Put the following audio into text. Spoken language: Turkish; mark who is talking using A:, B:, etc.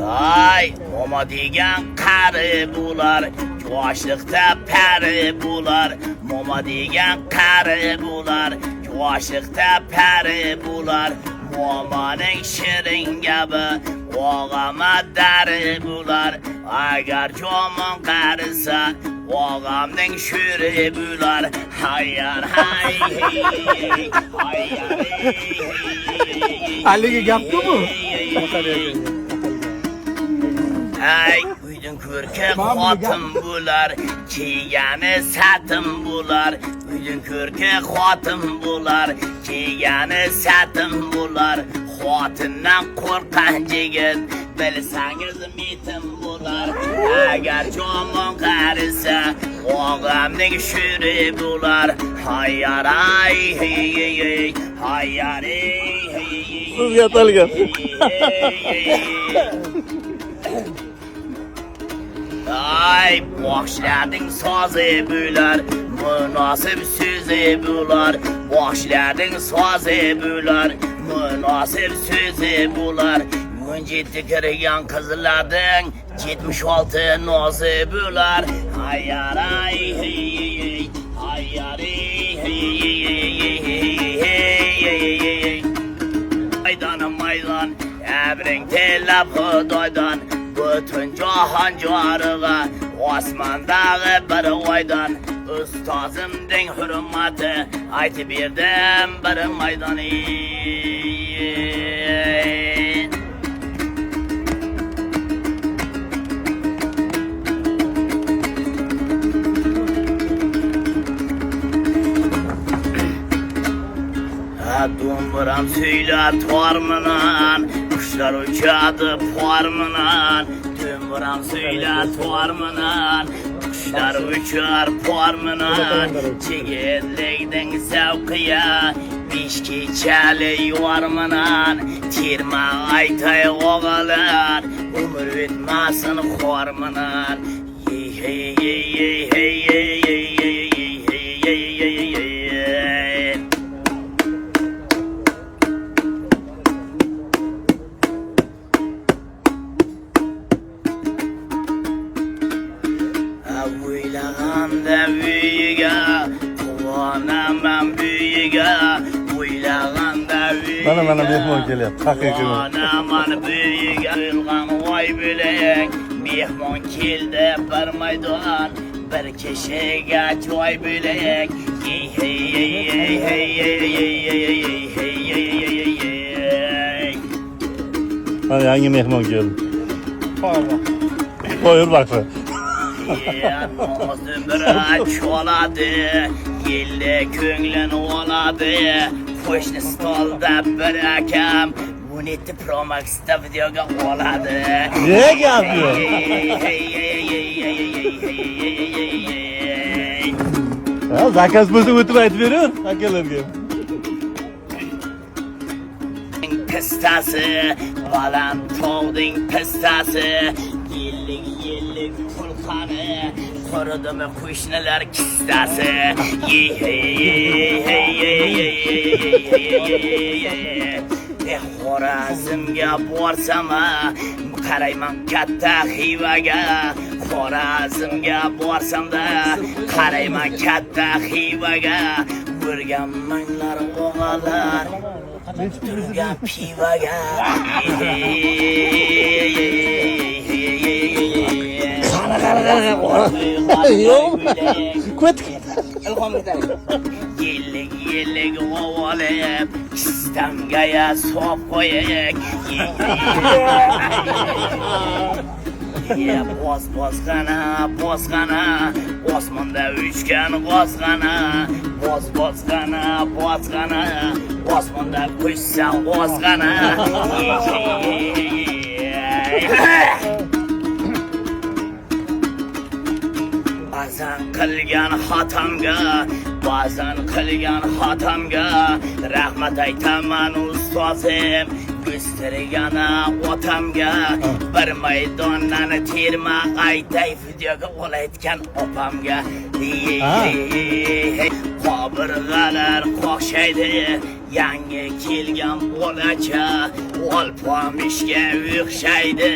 A: Ay, moma degan qari bular, yoshlikda pari bular. Moma degan qari bular, yoshlikda pari bular. Momaning shirin gapi, og'ama dari bular. Agar jomon qarisa, og'amning shuri bular. Hayyar hay hey, hayyar hey.
B: Haligi gapmi bu?
A: Ay, uydun ko'rki xotin bular, kiygani satin bular. Uydun ko'rki xotin bular, kiygani satin bular. Xotindan qo'rqqan yigit, bilsangiz metin bular. Agar jomon qarisa, og'amning shuri bular. Hayyar ay hey, hayyar hey.
B: Siz yatalgan.
A: Ay, boshlading sozi bular, munosib so'zi bular. Boshlading sozi bular, munosib so'zi bular. 17 kirgan qizlarding 76 nozi bular. Hayyar ay hey, hayyar hey. Maydan, abring tellab xudoydan. Bütün cahan jarıga, osmandagi bir oydan. Ustozimning hurmati, aytib berdim bir maydoni. Dumburam söyler tormınan, kuşlar uçadı parmınan. Dumburam söyler tormınan, kuşlar uçar parmınan. Çigirlikten sevkiya, bişki çali yormınan. Tirma aytay oğalar, umur bitmesin hormınan. O'ylaganda uyiga, quvanaman buyiga. O'ylaganda uyiga,
B: Mana mehmon kelyapti, haqiqiy.
A: Quvanaman buyiga. O'lgan voy bilan mehmon keldi bir maydon. Bir kishiga joy bilan.
B: Mana yangi mehmon keldi. Buyur bakın.
A: Namazın bir çoladı, yelle könglen oladı. Koşni stolda bir akam, Unity Pro Max'ta videoga oladı.
B: Ne yapıyor? Zakaz bo'lsa o'tib aytib berin akalarga.
A: Pistasi, baland tog'ning pistasi. Yellik pulxani, qo'ridimi qo'shnilar kistasi. Xorazmga borsam, qarayman katta xivaga. Xorazmga borsam-da, qarayman katta xivaga. O'rganmanglar o'g'allar, turgan pivaga. Yellik ovalib, sistemgaya sop qo'yik. Bozg'ana, osmonda uchgan g'ozg'ana. Bozg'ana, osmonda qushsa g'ozg'ana. Ba'zan qilgan xotamga rahmat aytaman ustozim. Yig'ishtirgani otamga bir maydondan terma aytay videoga olayotgan opamga qobirg'alar qoqshaydi yangi kelgan bolacha olpamishga o'xshaydi